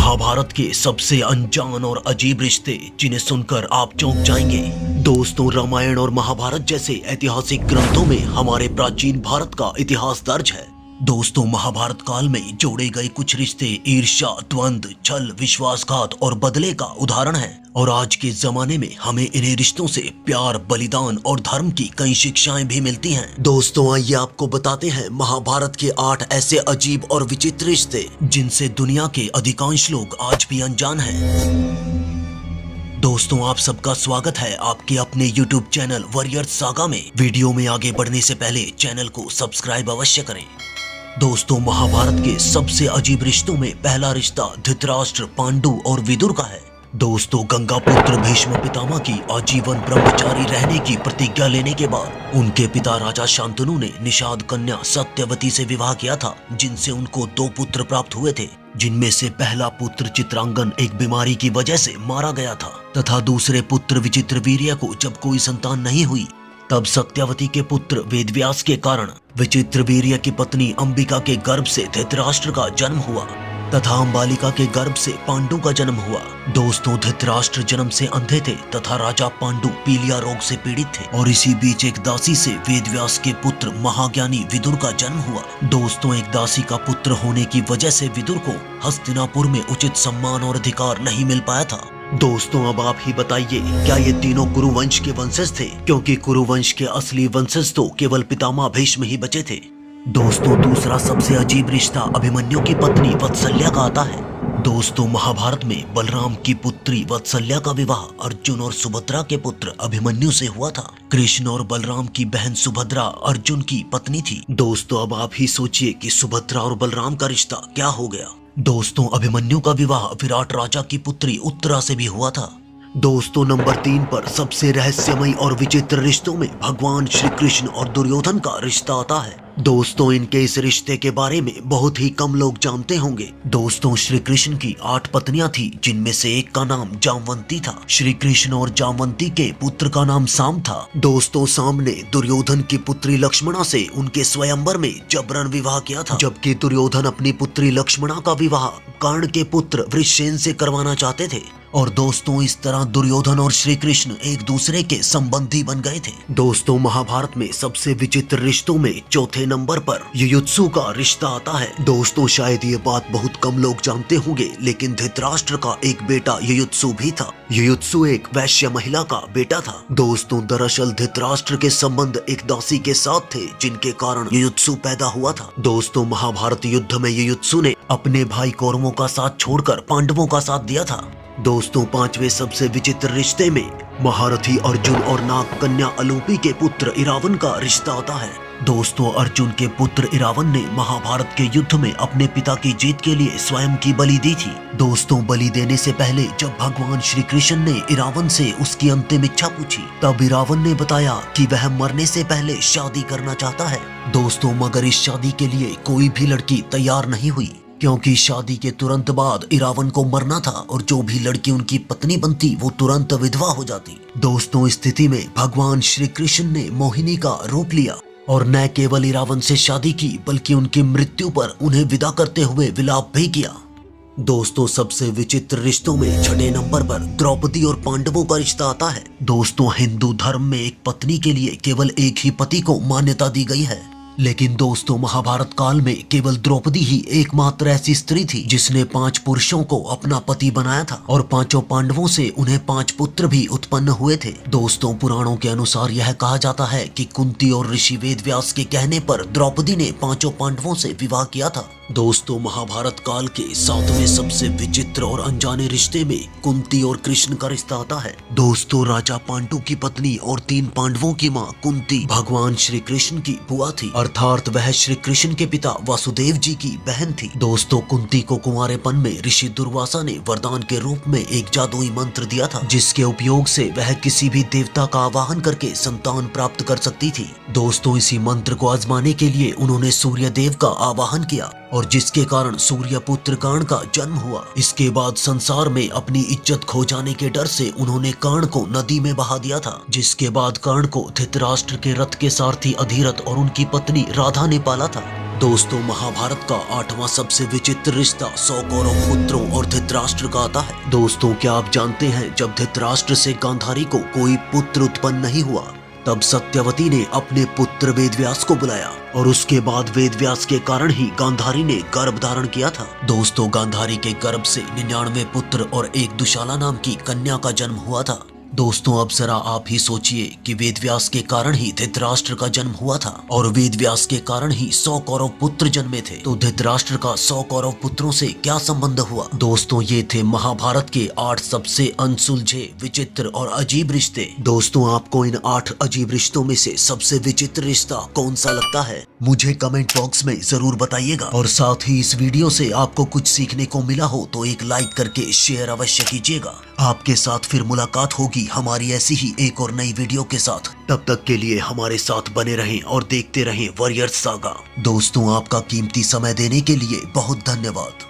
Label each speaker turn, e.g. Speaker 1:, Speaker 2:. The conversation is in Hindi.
Speaker 1: महाभारत के सबसे अनजान और अजीब रिश्ते जिन्हें सुनकर आप चौंक जाएंगे। दोस्तों, रामायण और महाभारत जैसे ऐतिहासिक ग्रंथों में हमारे प्राचीन भारत का इतिहास दर्ज है। दोस्तों, महाभारत काल में जोड़े गए कुछ रिश्ते ईर्ष्या, द्वंद्व, छल, विश्वासघात और बदले का उदाहरण है और आज के जमाने में हमें इन्हीं रिश्तों से प्यार, बलिदान और धर्म की कई शिक्षाएं भी मिलती हैं। दोस्तों, आइए आपको बताते हैं महाभारत के 8 ऐसे अजीब और विचित्र रिश्ते जिनसे दुनिया के अधिकांश लोग आज भी अनजान हैं। दोस्तों, आप सबका स्वागत है आपके अपने YouTube चैनल वॉरियर्स सागा में। वीडियो में आगे बढ़ने से पहले चैनल को सब्सक्राइब अवश्य करें। दोस्तों, महाभारत के सबसे अजीब रिश्तों में पहला रिश्ता धृतराष्ट्र, पांडु और विदुर का है। दोस्तों, गंगा पुत्र भीष्म पितामह की आजीवन ब्रह्मचारी रहने की प्रतिज्ञा लेने के बाद उनके पिता राजा शांतनु ने निषाद कन्या सत्यवती से विवाह किया था, जिनसे उनको 2 पुत्र प्राप्त हुए थे, जिनमें से पहला पुत्र चित्रांगन एक बीमारी की वजह से मारा गया था तथा दूसरे पुत्र विचित्रवीर्य को जब कोई संतान नहीं हुई तब सत्यवती के पुत्र वेदव्यास के कारण विचित्रवीर्य की पत्नी अंबिका के गर्भ से धृतराष्ट्र का जन्म हुआ तथा अंबालिका के गर्भ से पांडु का जन्म हुआ। दोस्तों, धृतराष्ट्र जन्म से अंधे थे तथा राजा पांडु पीलिया रोग से पीड़ित थे और इसी बीच एक दासी से वेदव्यास के पुत्र महाज्ञानी विदुर का जन्म हुआ। दोस्तों, एक दासी का पुत्र होने की वजह से विदुर को हस्तिनापुर में उचित सम्मान और अधिकार नहीं मिल पाया था। दोस्तों, अब आप ही बताइए, क्या ये तीनों कुरुवंश के वंशज थे? क्योंकि कुरुवंश के असली वंशज तो केवल पितामह भीष्म ही बचे थे। दोस्तों, दूसरा सबसे अजीब रिश्ता अभिमन्यु की पत्नी वत्सल्या का आता है। दोस्तों, महाभारत में बलराम की पुत्री वत्सल्या का विवाह अर्जुन और सुभद्रा के पुत्र अभिमन्यु से हुआ था। कृष्ण और बलराम की बहन सुभद्रा अर्जुन की पत्नी थी। दोस्तों, अब आप ही सोचिए कि सुभद्रा और बलराम का रिश्ता क्या हो गया। दोस्तों, अभिमन्यु का विवाह विराट राजा की पुत्री उत्तरा से भी हुआ था। दोस्तों, नंबर 3 पर सबसे रहस्यमयी और विचित्र रिश्तों में भगवान श्री कृष्ण और दुर्योधन का रिश्ता आता है। दोस्तों, इनके इस रिश्ते के बारे में बहुत ही कम लोग जानते होंगे। दोस्तों, श्री कृष्ण की 8 पत्नियां थी, जिनमें से एक का नाम जामवंती था। श्री कृष्ण और जामवंती के पुत्र का नाम साम था। दोस्तों, साम ने दुर्योधन की पुत्री लक्ष्मणा से उनके स्वयंवर में जबरन विवाह किया था, जबकि दुर्योधन अपनी पुत्री लक्ष्मणा का विवाह कर्ण के पुत्र वृषसेन से करवाना चाहते थे। और दोस्तों, इस तरह दुर्योधन और श्री कृष्ण एक दूसरे के संबंधी बन गए थे। दोस्तों, महाभारत में सबसे विचित्र रिश्तों में चौथे नंबर पर युयुत्सु का रिश्ता आता है। दोस्तों, शायद ये बात बहुत कम लोग जानते होंगे, लेकिन धृतराष्ट्र का एक बेटा युयुत्सु भी था। युयुत्सु एक वैश्य महिला का बेटा था। दोस्तों, दरअसल धृतराष्ट्र के संबंध एक दासी के साथ थे, जिनके कारण युयुत्सु पैदा हुआ था। दोस्तों, महाभारत युद्ध में युयुत्सु ने अपने भाई कौरवों का साथ छोड़कर पांडवों का साथ दिया था। दोस्तों, 5वें सबसे विचित्र रिश्ते में महारथी अर्जुन और नाग कन्या अलूपी के पुत्र इरावन का रिश्ता आता है। दोस्तों, अर्जुन के पुत्र इरावन ने महाभारत के युद्ध में अपने पिता की जीत के लिए स्वयं की बलि दी थी। दोस्तों, बलि देने से पहले जब भगवान श्री कृष्ण ने इरावन से उसकी अंतिम इच्छा पूछी, तब इरावन ने बताया कि वह मरने से पहले शादी करना चाहता है। दोस्तों, मगर इस शादी के लिए कोई भी लड़की तैयार नहीं हुई, क्योंकि शादी के तुरंत बाद इरावन को मरना था और जो भी लड़की उनकी पत्नी बनती वो तुरंत विधवा हो जाती। दोस्तों, इस स्थिति में भगवान श्री कृष्ण ने मोहिनी का रूप लिया और न केवल इरावन से शादी की, बल्कि उनकी मृत्यु पर उन्हें विदा करते हुए विलाप भी किया। दोस्तों, सबसे विचित्र रिश्तों में 6 नंबर पर द्रौपदी और पांडवों का रिश्ता आता है। दोस्तों, हिंदू धर्म में एक पत्नी के लिए केवल एक ही पति को मान्यता दी गई है, लेकिन दोस्तों, महाभारत काल में केवल द्रौपदी ही एकमात्र ऐसी स्त्री थी जिसने 5 पुरुषों को अपना पति बनाया था और 5 पांडवों से उन्हें 5 पुत्र भी उत्पन्न हुए थे। दोस्तों, पुराणों के अनुसार यह कहा जाता है कि कुंती और ऋषि वेदव्यास के कहने पर द्रौपदी ने 5 पांडवों से विवाह किया था। दोस्तों, महाभारत काल के 7वें सबसे विचित्र और अनजाने रिश्ते में कुंती और कृष्ण का रिश्ता आता है। दोस्तों, राजा पांडु की पत्नी और 3 पांडवों की मां कुंती भगवान श्री कृष्ण की बुआ थी, अर्थात वह श्री कृष्ण के पिता वासुदेव जी की बहन थी। दोस्तों, कुंती को कुंवारेपन में ऋषि दुर्वासा ने वरदान के रूप में एक जादुई मंत्र दिया था, जिसके उपयोग से वह किसी भी देवता का आवाहन करके संतान प्राप्त कर सकती थी। दोस्तों, इसी मंत्र को आजमाने के लिए उन्होंने सूर्य देव का आवाहन किया और जिसके कारण सूर्य पुत्र कर्ण का जन्म हुआ। इसके बाद संसार में अपनी इज्जत खो जाने के डर से उन्होंने कर्ण को नदी में बहा दिया था, जिसके बाद कर्ण को धृतराष्ट्र के रथ के सारथी अधिरथ और उनकी पत्नी राधा ने पाला था। दोस्तों, महाभारत का 8वां सबसे विचित्र रिश्ता 100 कौरव पुत्रों और धृतराष्ट्र का आता है। दोस्तों, क्या आप जानते हैं जब धृतराष्ट्र से गांधारी को कोई पुत्र उत्पन्न नहीं हुआ, तब सत्यवती ने अपने पुत्र वेदव्यास को बुलाया और उसके बाद वेदव्यास के कारण ही गांधारी ने गर्भ धारण किया था। दोस्तों, गांधारी के गर्भ से 99 पुत्र और एक दुशाला नाम की कन्या का जन्म हुआ था। दोस्तों, अब जरा आप ही सोचिए कि वेदव्यास के कारण ही धृतराष्ट्र का जन्म हुआ था और वेदव्यास के कारण ही 100 कौरव पुत्र जन्मे थे। तो धृतराष्ट्र का 100 कौरव पुत्रों से क्या संबंध हुआ? दोस्तों, ये थे महाभारत के 8 सबसे अनसुलझे, विचित्र और अजीब रिश्ते। दोस्तों, आपको इन 8 अजीब रिश्तों में से सबसे विचित्र रिश्ता कौन सा लगता है? मुझे कमेंट बॉक्स में जरूर बताइएगा। और साथ ही इस वीडियो से आपको कुछ सीखने को मिला हो तो एक लाइक करके शेयर अवश्य कीजिएगा। आपके साथ फिर मुलाकात होगी हमारी ऐसी ही एक और नई वीडियो के साथ। तब तक के लिए हमारे साथ बने रहें और देखते रहें वॉरियर्स सागा। दोस्तों, आपका कीमती समय देने के लिए बहुत धन्यवाद।